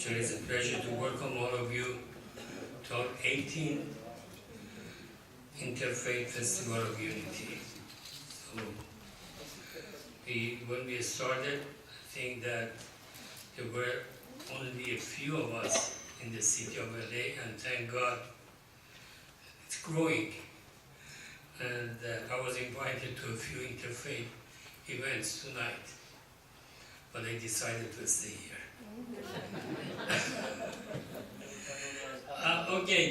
It is a pleasure to welcome all of you to our 18th Interfaith Festival of Unity. So, when we started, I think that there were only a few of us in the city of LA, and thank God it's growing. And I was invited to a few interfaith events tonight, but I decided to stay here. Okay,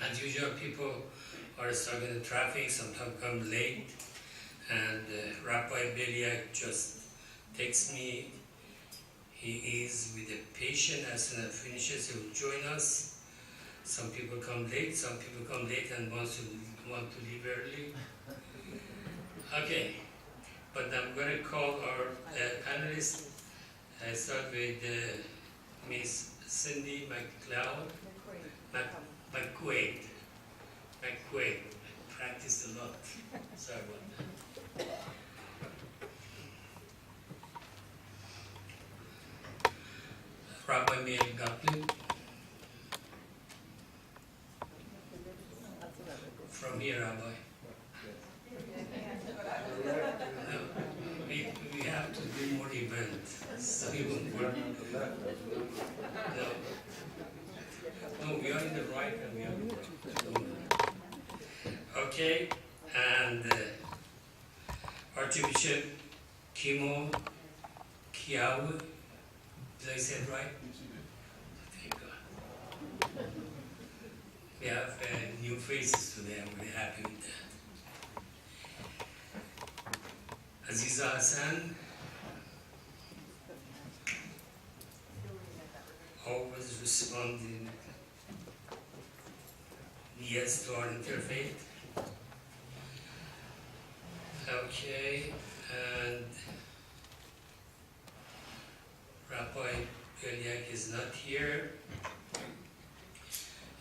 as usual, people are stuck in the traffic, sometimes come late, and Rabbi Beliak just texts me. He is with a patient. As soon as it finishes, he will join us. Some people come late, some people come late and want to leave early. Okay, but I'm going to call our panelists. I start with Miss Cindy McQuaid. Practiced a lot. Sorry about that. Rabbi Meir Gottlieb. From here, Rabbi. No, we have to do more events. So you won't work. No, we are in the right and we are in the wrong. Okay, and Archbishop Kimo Kiawe. Did I say it right? Thank God. We have new faces today. I'm really happy with that. Aziza Hassan, always responding yes to our interfaith. Okay, and Rabbi Beliak is not here.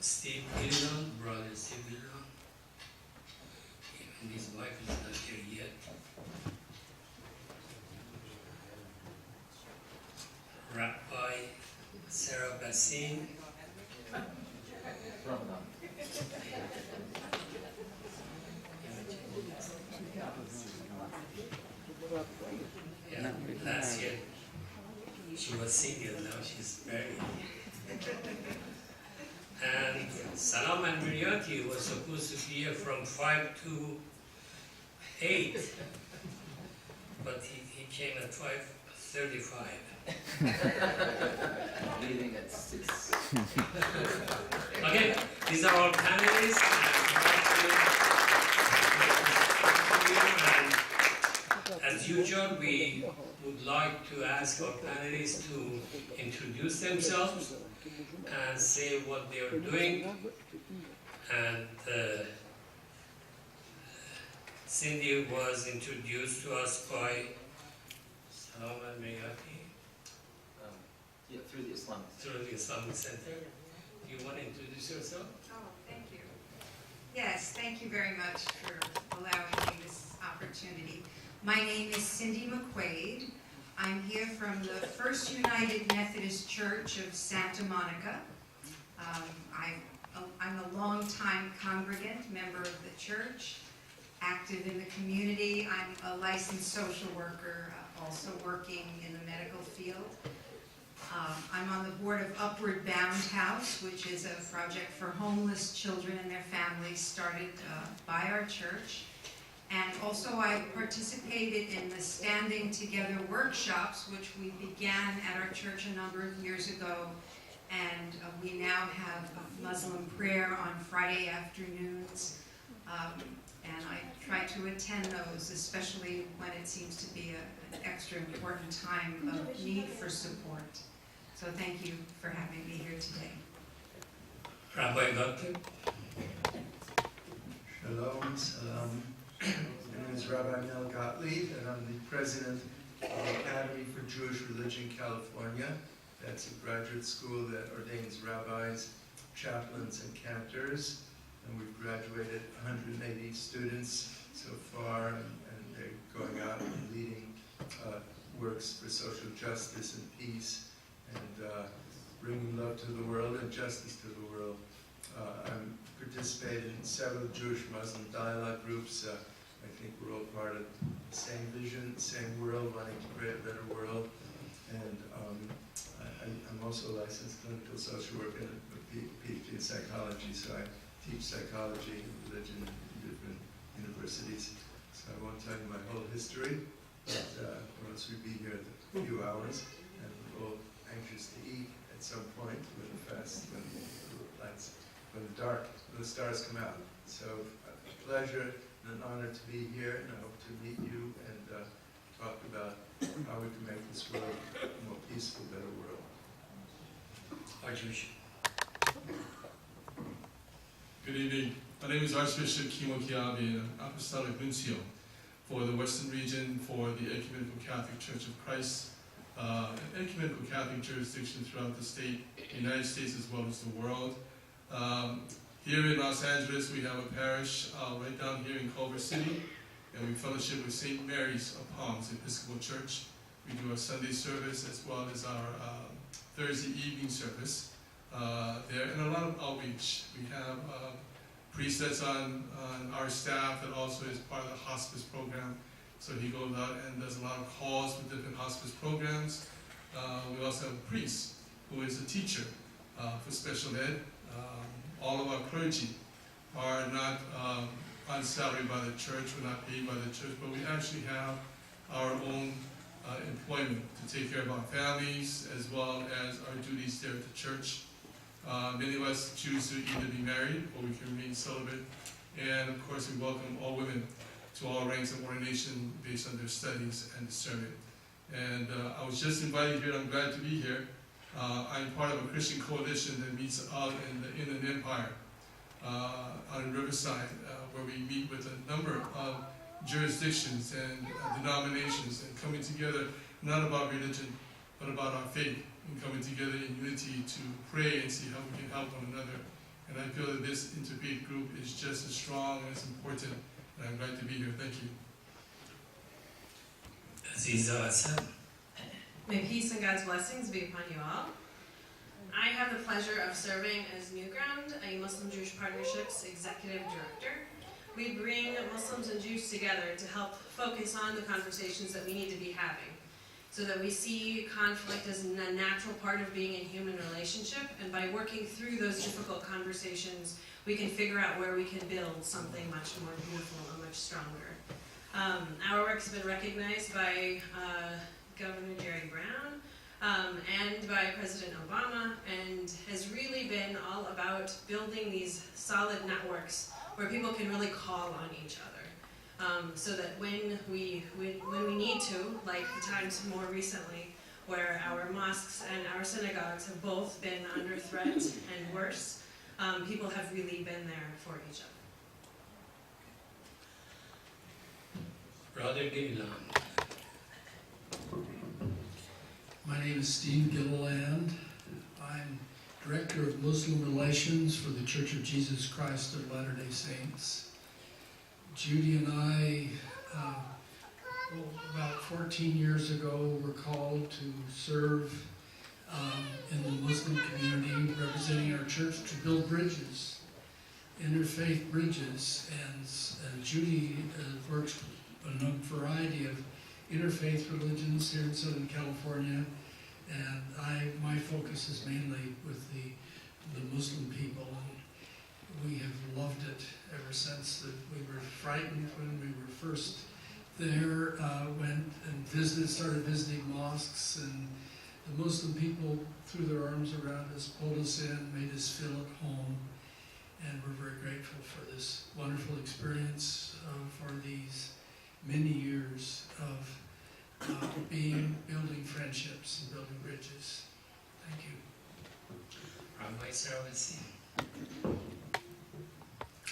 Steve Gillian, brother Steve Gillian. Even his wife is not here yet. Rabbi Sarah Bassin. Yeah, last year she was single, now she's married. And Salam and Miriati was supposed to be here from 5 to 8, but he came at 5:35. Leaving at 6. Okay, these are all panelists. And as usual, we would like to ask our panelists to introduce themselves and say what they are doing. And Cindy was introduced to us by Salam al-Mayati. Yeah, through the Islamic Center. Do you want to introduce yourself? Oh, thank you. Yes, thank you very much for allowing me this opportunity. My name is Cindy McQuaid. I'm here from the First United Methodist Church of Santa Monica. I'm a longtime congregant, member of the church, active in the community. I'm a licensed social worker, also working in the medical field. I'm on the board of Upward Bound House, which is a project for homeless children and their families started by our church. And also I participated in the Standing Together workshops, which we began at our church a number of years ago. And we now have Muslim prayer on Friday afternoons. And I try to attend those, especially when it seems to be an extra important time of need for support. So thank you for having me here today. Rabbi Gottlieb. Shalom, salam. My name is Rabbi Mel Gottlieb, and I'm the president of the Academy for Jewish Religion, California. That's a graduate school that ordains rabbis, chaplains, and cantors. And we've graduated 180 students so far, and they're going out and leading works for social justice and peace, and bringing love to the world and justice to the world. I'm participated in several Jewish-Muslim dialogue groups. I think we're all part of the same vision, same world, wanting to create a better world. And I'm also a licensed clinical social worker and a PhD in psychology, so I teach psychology and religion in different universities. So I won't tell you my whole history, but or else we'd be here a few hours, and we're all anxious to eat at some point with the fast when the stars come out. So a pleasure and an honor to be here, and I hope to meet you and talk about how we can make this world a more peaceful, better world. Archbishop. Good evening. My name is Archbishop Kimo Kiabi, and I'm Apostolic Nuncio for the Western region for the Ecumenical Catholic Church of Christ, an ecumenical Catholic jurisdiction throughout the state, the United States as well as the world. Here in Los Angeles, we have a parish right down here in Culver City, and we fellowship with St. Mary's of Palms Episcopal Church. We do our Sunday service as well as our Thursday evening service there, and a lot of outreach. We have priest that's on our staff that also is part of the hospice program. So he goes out and does a lot of calls for different hospice programs. We also have a priest who is a teacher for special ed. All of our clergy are not on salary by the church, we're not paid by the church, but we actually have our own employment to take care of our families as well as our duties there at the church. Many of us choose to either be married or we can remain celibate. And of course we welcome all women to all ranks of ordination based on their studies and discernment. And I was just invited here, I'm glad to be here. I'm part of a Christian coalition that meets out in the Inland Empire, out in Riverside, where we meet with a number of jurisdictions and denominations and coming together, not about religion, but about our faith, and coming together in unity to pray and see how we can help one another. And I feel that this Interfaith group is just as strong and as important, and I'm glad to be here. Thank you. Aziza Asad. May peace and God's blessings be upon you all. I have the pleasure of serving as New Ground, a Muslim-Jewish Partnerships Executive Director. We bring Muslims and Jews together to help focus on the conversations that we need to be having, so that we see conflict as a natural part of being in human relationship, and by working through those difficult conversations, we can figure out where we can build something much more beautiful and much stronger. Our work has been recognized by Governor Jerry Brown and by President Obama, and has really been all about building these solid networks where people can really call on each other, so that when we need to, like the times more recently, where our mosques and our synagogues have both been under threat and worse, people have really been there for each other. Brother Gilliland. My name is Steve Gilliland. I'm Director of Muslim Relations for the Church of Jesus Christ of Latter-day Saints. Judy and I, about 14 years ago, were called to serve in the Muslim community, representing our church to build bridges, interfaith bridges. And Judy works with a variety of interfaith religions here in Southern California, and my focus is mainly with the Muslim people, and we have loved it ever since. That we were frightened when we were first there, went and started visiting mosques, and the Muslim people threw their arms around us, pulled us in, made us feel at home, and we're very grateful for this wonderful experience for these many years of building friendships and building bridges. Thank you. Rabbi Sarah Bassi.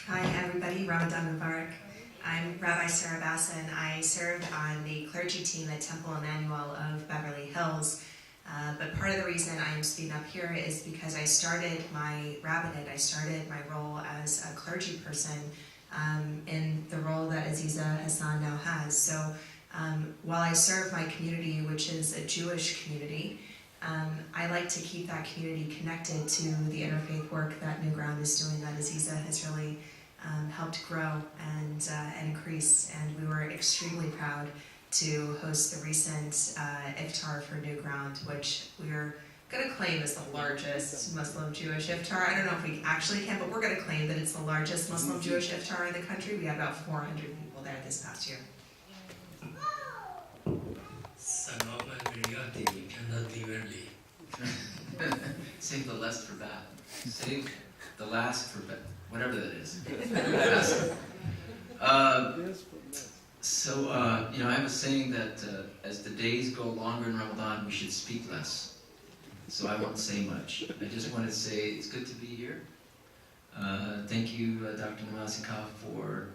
Hi everybody, Ramadan Mubarak. I'm Rabbi Sarah Bassin. I served on the clergy team at Temple Emmanuel of Beverly Hills. But part of the reason I am speaking up here is because I started my rabbinate, I started my role as a clergy person in the role that Aziza Hassan now has. So while I serve my community, which is a Jewish community, I like to keep that community connected to the interfaith work that New Ground is doing, that Aziza has really helped grow and increase. And we were extremely proud to host the recent iftar for New Ground, which we're going to claim is the largest Muslim-Jewish iftar. I don't know if we actually can, but we're going to claim that it's the largest Muslim-Jewish iftar in the country. We had about 400 people there this past year. Salam and we cannot leave early. Save the last for bad. Save the last for bad. Whatever that is. I have a saying that as the days go longer in Ramadan, we should speak less. So I won't say much. I just want to say it's good to be here. Thank you, Dr. Namasika, for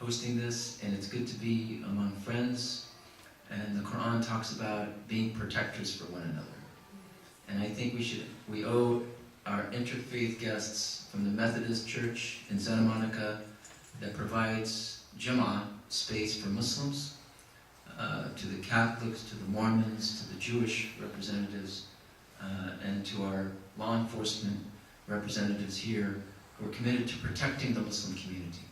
hosting this, and it's good to be among friends. And the Quran talks about being protectors for one another. And I think we owe our interfaith guests from the Methodist Church in Santa Monica that provides Jama'ah space for Muslims, to the Catholics, to the Mormons, to the Jewish representatives, and to our law enforcement representatives here who are committed to protecting the Muslim community.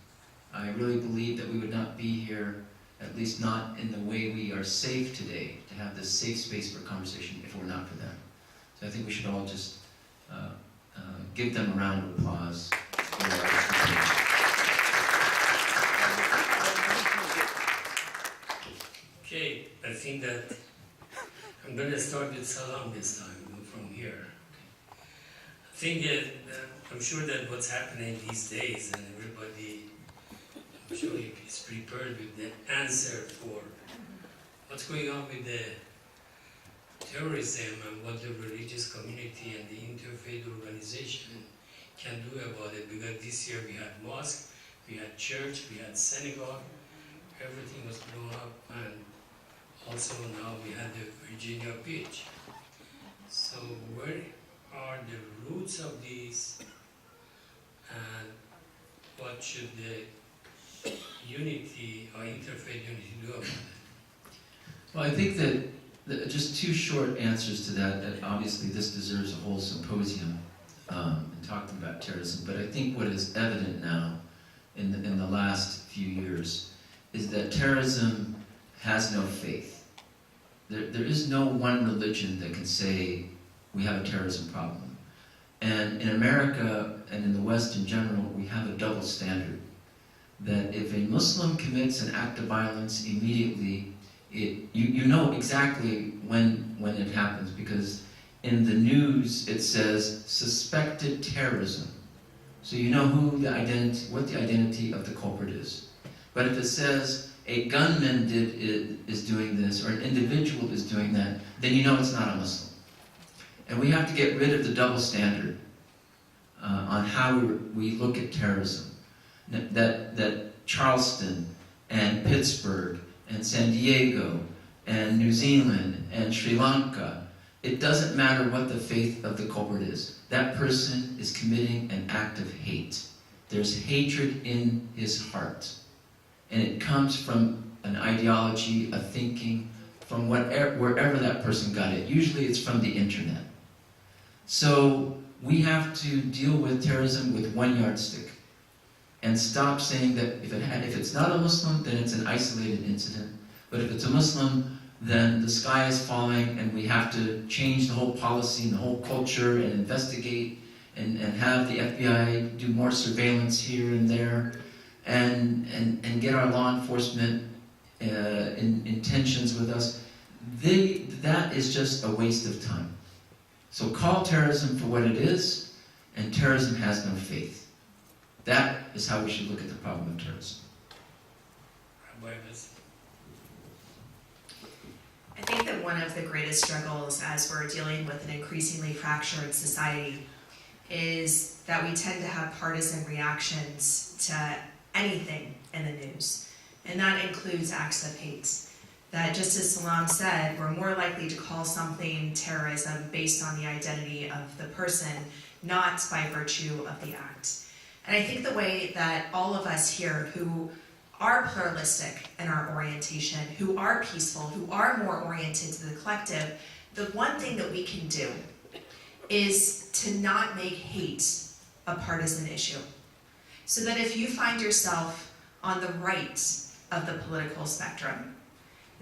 I really believe that we would not be here, at least not in the way we are safe today, to have this safe space for conversation if it were not for them. So I think we should all just give them a round of applause. Okay, I think that I'm going to start with Salam this time, from here. I think I'm sure that what's happening these days, and everybody, I'm sure is prepared with the answer for what's going on with the terrorism and what the religious community and the interfaith organization can do about it. Because this year we had mosque, we had church, we had synagogue, everything was blown up, and also now we had the Virginia Beach. So where are the roots of these, and what should the unity or interfaith unity do about it? Well, I think that just two short answers to that obviously this deserves a whole symposium in talking about terrorism, but I think what is evident now in the last few years is that terrorism has no faith. There is no one religion that can say we have a terrorism problem. And in America and in the West in general, we have a double standard. That if a Muslim commits an act of violence, immediately you know exactly when it happens, because in the news it says suspected terrorism. So you know what the identity of the culprit is. But if it says a gunman is doing this, or an individual is doing that, then you know it's not a Muslim. And we have to get rid of the double standard on how we look at terrorism. That Charleston and Pittsburgh and San Diego and New Zealand and Sri Lanka, it doesn't matter what the faith of the culprit is. That person is committing an act of hate. There's hatred in his heart. And it comes from an ideology, a thinking, from wherever that person got it. Usually it's from the internet. So we have to deal with terrorism with one yardstick and stop saying that if it's not a Muslim, then it's an isolated incident. But if it's a Muslim, then the sky is falling and we have to change the whole policy and the whole culture and investigate and have the FBI do more surveillance here and there and get our law enforcement in tensions with us. That is just a waste of time. So call terrorism for what it is, and terrorism has no faith. That is how we should look at the problem of terrorism. I think that one of the greatest struggles as we're dealing with an increasingly fractured society is that we tend to have partisan reactions to anything in the news. And that includes acts of hate. That just as Salam said, we're more likely to call something terrorism based on the identity of the person, not by virtue of the act. And I think the way that all of us here who are pluralistic in our orientation, who are peaceful, who are more oriented to the collective, the one thing that we can do is to not make hate a partisan issue. So that if you find yourself on the right of the political spectrum,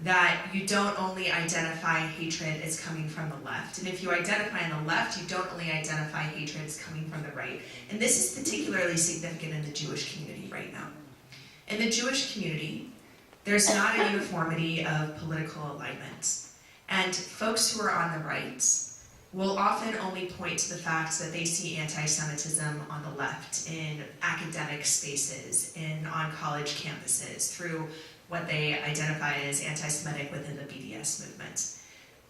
that you don't only identify hatred as coming from the left. And if you identify on the left, you don't only identify hatred as coming from the right. And this is particularly significant in the Jewish community right now. In the Jewish community, there's not a uniformity of political alignment. And folks who are on the right will often only point to the fact that they see anti-Semitism on the left in academic spaces, on college campuses, through what they identify as anti-Semitic within the BDS movement.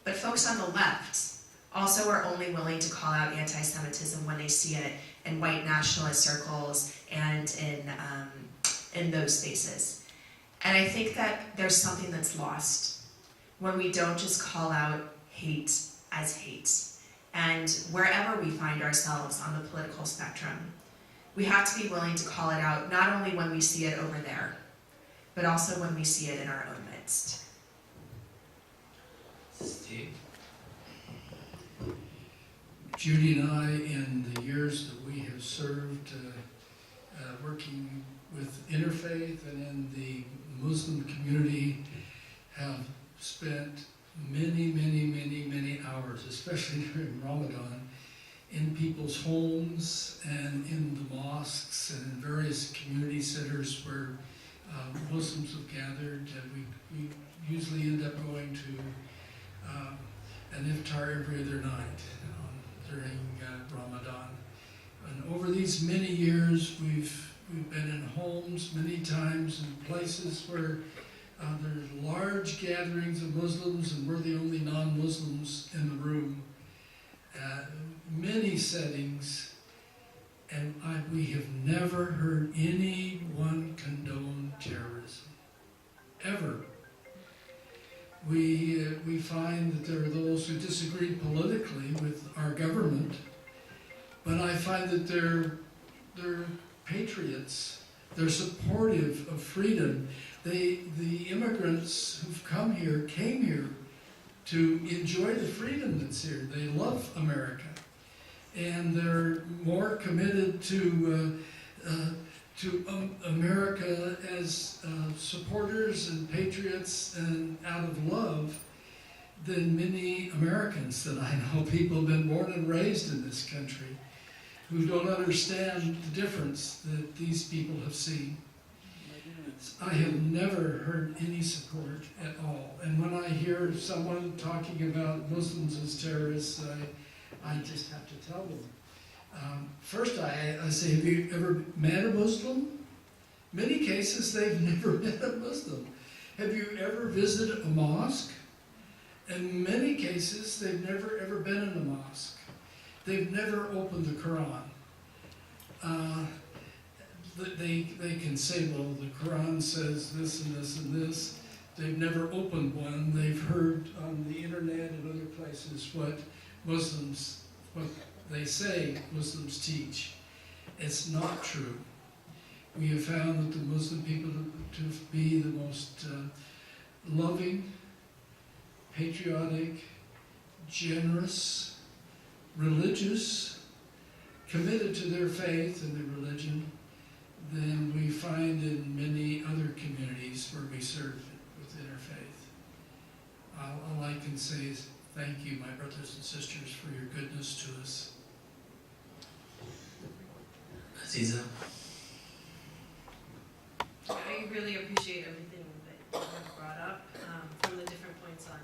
But folks on the left also are only willing to call out anti-Semitism when they see it in white nationalist circles and in those spaces. And I think that there's something that's lost when we don't just call out hate as hate. And wherever we find ourselves on the political spectrum, we have to be willing to call it out, not only when we see it over there, but also when we see it in our own midst. Steve? Judy and I, in the years that we have served working with Interfaith and in the Muslim community, have spent many hours, especially during Ramadan, in people's homes and in the mosques and in various community centers where Muslims have gathered. We usually end up going to an iftar every other night during Ramadan. And over these many years, we've been in homes many times in places where there's large gatherings of Muslims and we're the only non-Muslims in the room. Many settings, and we have never heard anyone condone terrorism, ever. We find that there are those who disagree politically with our government, but I find that they're patriots. They're supportive of freedom. The immigrants who've come here came here to enjoy the freedom that's here. They love America, and they're more committed to America as supporters and patriots and out of love than many Americans that I know. People have been born and raised in this country who don't understand the difference that these people have seen. I have never heard any support at all. And when I hear someone talking about Muslims as terrorists, I just have to tell them. First, I say, have you ever met a Muslim? Many cases, they've never met a Muslim. Have you ever visited a mosque? In many cases, they've never ever been in a mosque. They've never opened the Quran. They can say, well, the Quran says this and this and this. They've never opened one. They've heard on the internet and other places what they say Muslims teach. It's not true. We have found that the Muslim people to be the most loving, patriotic, generous, religious, committed to their faith and their religion than we find in many other communities where we serve with Interfaith. All I can say is thank you, my brothers and sisters, for your goodness to us. Aziza? I really appreciate everything that you have brought up, from the different points on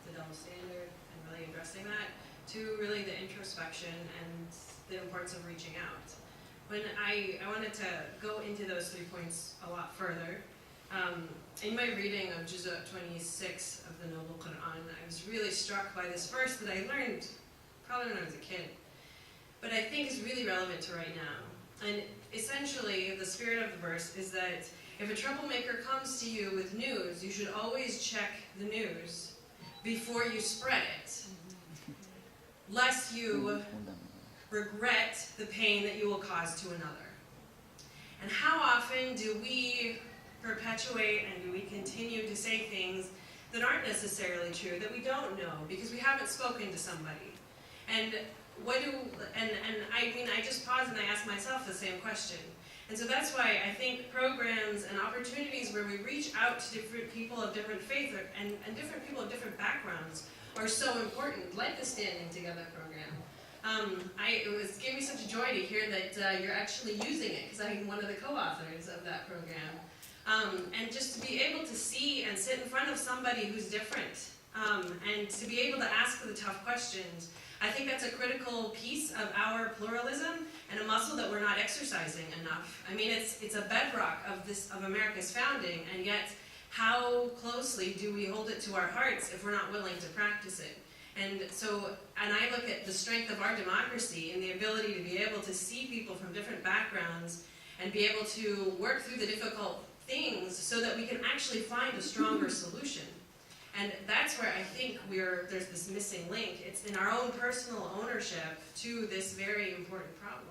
the double standard and really addressing that, to really the introspection and the importance of reaching out. When I wanted to go into those 3 points a lot further. In my reading of Juz'a 26 of the Noble Quran, I was really struck by this verse that I learned probably when I was a kid, but I think is really relevant to right now. And essentially, the spirit of the verse is that if a troublemaker comes to you with news, you should always check the news before you spread it, lest you regret the pain that you will cause to another. And how often do we perpetuate and do we continue to say things that aren't necessarily true, that we don't know, because we haven't spoken to somebody? And I mean, I just pause and I ask myself the same question. And so that's why I think programs and opportunities where we reach out to different people of different faith and different people of different backgrounds are so important, like the Standing Together program. It gave me such joy to hear that you're actually using it, because I'm one of the co-authors of that program. And just to be able to see and sit in front of somebody who's different, and to be able to ask the tough questions, I think that's a critical piece of our pluralism and a muscle that we're not exercising enough. I mean, it's a bedrock of America's founding, and yet how closely do we hold it to our hearts if we're not willing to practice it? And I look at the strength of our democracy and the ability to be able to see people from different backgrounds and be able to work through the difficult things so that we can actually find a stronger solution. And that's where I think there's this missing link. It's in our own personal ownership to this very important problem.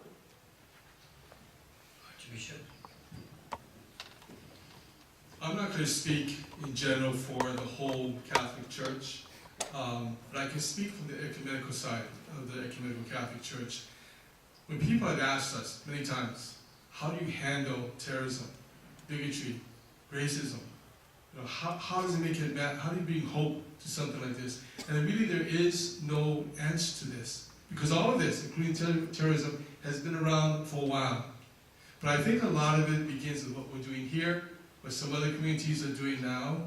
Archbishop. I'm not going to speak in general for the whole Catholic Church, but I can speak from the ecumenical side of the ecumenical Catholic Church. When people have asked us many times, how do you handle terrorism, bigotry, racism? You know, how does it make it bad? How do you bring hope to something like this? And really there is no answer to this, because all of this, including terrorism, has been around for a while. But I think a lot of it begins with what we're doing here, what some other communities are doing now,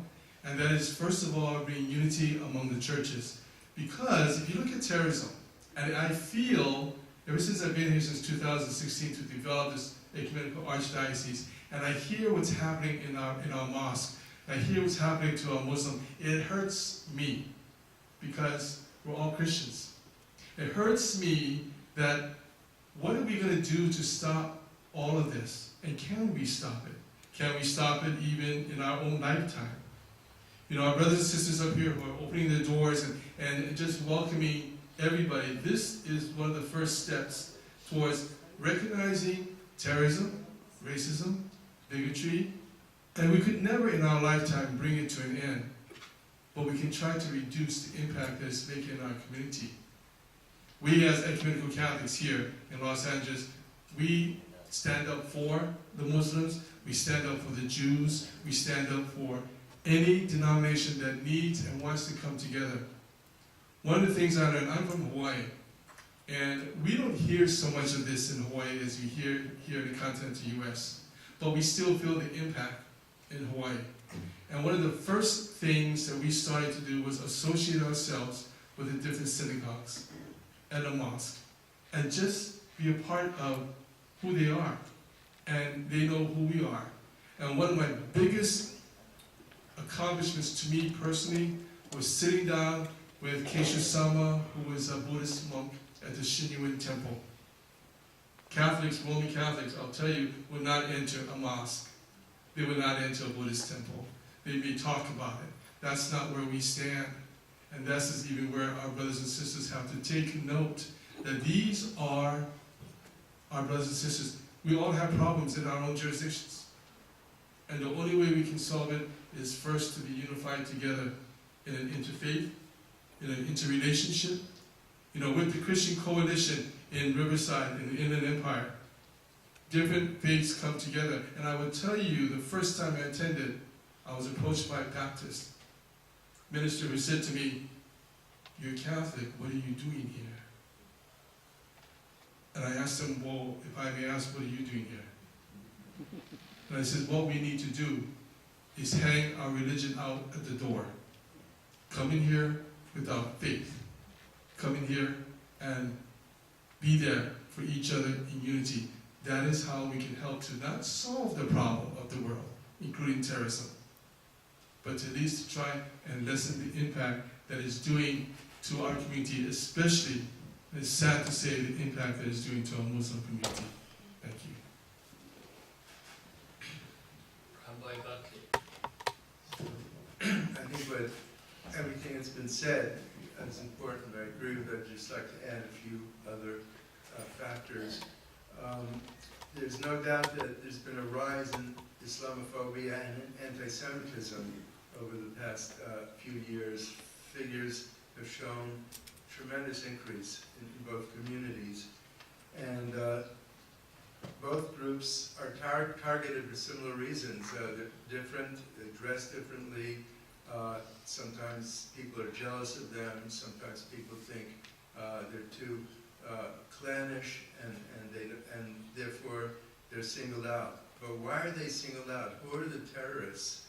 and that is, first of all, bringing unity among the churches. Because if you look at terrorism, and I feel, ever since I've been here since 2016 to develop this ecumenical archdiocese, and I hear what's happening in our mosque, I hear what's happening to our Muslim, it hurts me, because we're all Christians. It hurts me that what are we going to do to stop all of this? And can we stop it? Can we stop it even in our own lifetime? You know, our brothers and sisters up here who are opening their doors and just welcoming everybody, this is one of the first steps towards recognizing terrorism, racism, bigotry, and we could never in our lifetime bring it to an end, but we can try to reduce the impact that it's making in our community. We as ecumenical Catholics here in Los Angeles, we stand up for the Muslims, we stand up for the Jews, we stand up for any denomination that needs and wants to come together. One of the things I learned, I'm from Hawaii, and we don't hear so much of this in Hawaii as we hear here in the continental US, but we still feel the impact in Hawaii. And one of the first things that we started to do was associate ourselves with the different synagogues and a mosque, and just be a part of who they are, and they know who we are. And one of my biggest accomplishments to me personally was sitting down with Keisha Sama, who was a Buddhist monk at the Shinyuan Temple. Catholics, Roman Catholics, I'll tell you, would not enter a mosque. They would not enter a Buddhist temple. They may talk about it. That's not where we stand. And that's even where our brothers and sisters have to take note that these are our brothers and sisters. We all have problems in our own jurisdictions. And the only way we can solve it is first to be unified together in an interfaith, in an interrelationship. You know, with the Christian coalition in Riverside, in the Inland Empire, different faiths come together. And I will tell you, the first time I attended, I was approached by a Baptist minister who said to me, "You're Catholic, what are you doing here?" And I asked him, "Well, if I may ask, what are you doing here?" And I said, "What we need to do is hang our religion out at the door. Come in here with our faith. Come in here and be there for each other in unity. That is how we can help to not solve the problem of the world, including terrorism, but to at least try and lessen the impact that it's doing to our community, especially, it's sad to say, the impact that it's doing to our Muslim community." Thank you. Rabbi Gottlieb. I think what everything that's been said is important. I agree with that. I'd just like to add a few other factors. There's no doubt that there's been a rise in Islamophobia and anti-Semitism over the past few years. Figures have shown tremendous increase in both communities. And both groups are targeted for similar reasons. They're different, they dress differently. Sometimes people are jealous of them. Sometimes people think they're too clannish, and therefore they're singled out. But why are they singled out? Who are the terrorists?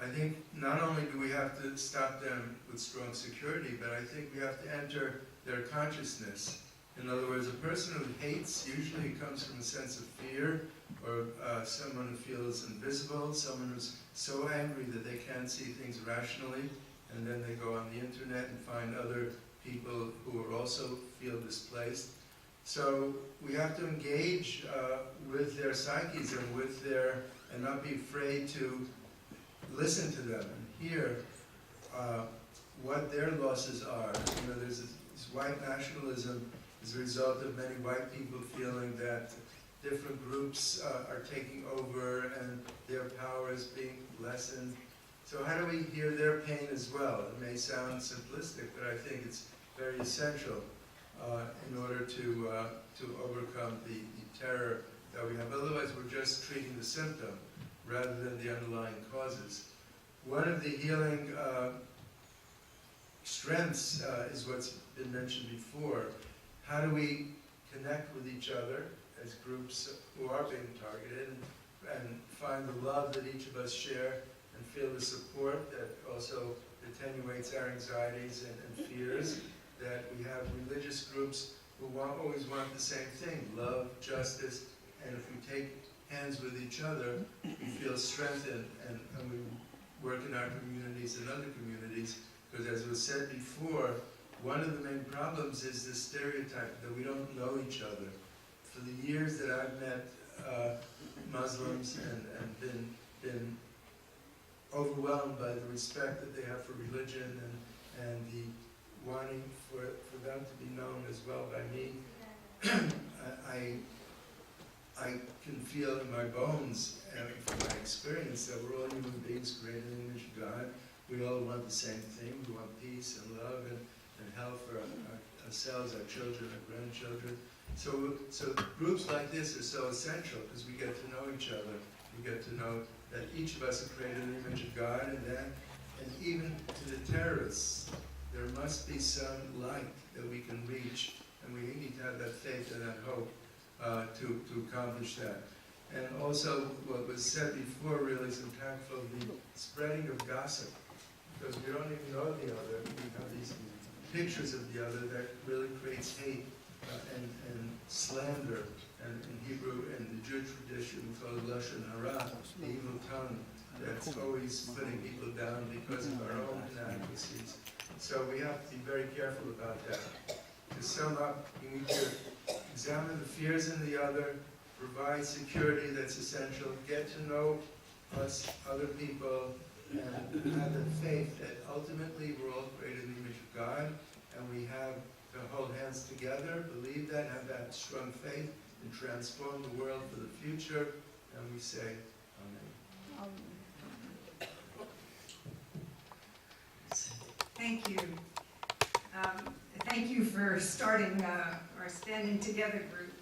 I think not only do we have to stop them with strong security, but I think we have to enter their consciousness. In other words, a person who hates usually comes from a sense of fear, or someone who feels invisible, someone who's so angry that they can't see things rationally, and then they go on the internet and find other people who are also feel displaced. So we have to engage with their psyches and not be afraid to listen to them and hear what their losses are. You know, there's this white nationalism as a result of many white people feeling that different groups are taking over and their power is being lessened. So how do we hear their pain as well? It may sound simplistic, but I think it's very essential in order to overcome the terror that we have. Otherwise, we're just treating the symptom rather than the underlying causes. One of the healing strengths is what's been mentioned before. How do we connect with each other as groups who are being targeted and find the love that each of us share and feel the support that also attenuates our anxieties and fears, that we have religious groups who always want the same thing, love, justice, and if we take hands with each other, we feel strengthened and we work in our communities and other communities, because as was said before, one of the main problems is the stereotype that we don't know each other. For the years that I've met Muslims and been overwhelmed by the respect that they have for religion and the wanting for them to be known as well by me, I can feel in my bones and from my experience that we're all human beings created in the image of God. We all want the same thing. We want peace and love and health for ourselves, our children, our grandchildren. So groups like this are so essential because we get to know each other. We get to know that each of us are created in the image of God, and even to the terrorists, there must be some light that we can reach, and we need to have that faith and that hope to accomplish that. And also, what was said before really is impactful, the spreading of gossip, because we don't even know the other. We have these pictures of the other that really creates hate and slander, and in Hebrew, in the Jewish tradition, we call it lashon hara, the evil tongue that's always putting people down because of our own inadequacies. So we have to be very careful about that. To sum up, we need to examine the fears in the other, provide security that's essential, get to know us, other people, and have the faith that ultimately we're all created in the image of God, and we have to hold hands together, believe that, have that strong faith, and transform the world for the future, and we say, Amen. Thank you. Thank you for starting our Standing Together group.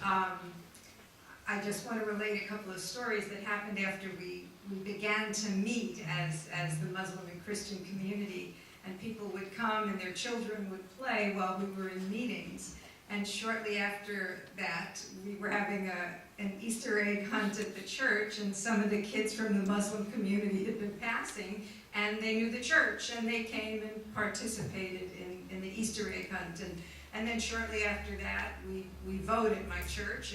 I just want to relate a couple of stories that happened after we began to meet as the Muslim and Christian community, and people would come and their children would play while we were in meetings. And shortly after that, we were having an Easter egg hunt at the church, and some of the kids from the Muslim community had been passing, and they knew the church, and they came and participated in the Easter egg hunt. And then shortly after that, we voted at my church,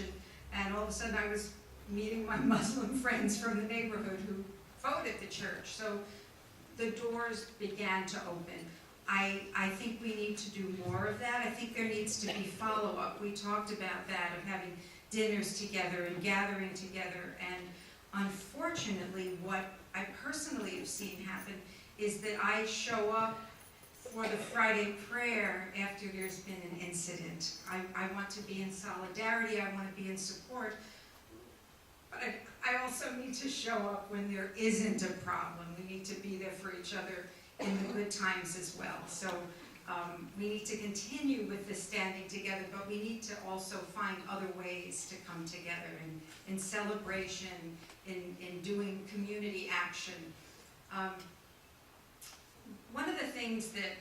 and all of a sudden I was meeting my Muslim friends from the neighborhood who voted at the church. So the doors began to open. I think we need to do more of that. I think there needs to be follow-up. We talked about that, of having dinners together and gathering together. And unfortunately, what I personally have seen happen is that I show up for the Friday prayer after there's been an incident. I want to be in solidarity. I want to be in support. But I also need to show up when there isn't a problem. We need to be there for each other in the good times as well. So We need to continue with the standing together, but we need to also find other ways to come together in celebration, in doing community action. One of the things that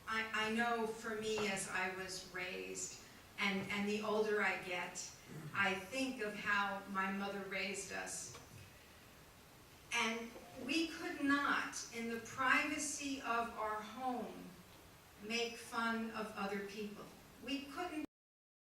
I know for me as I was raised, and the older I get, I think of how my mother raised us. And we could not, in the privacy of our home, make fun of other people. We couldn't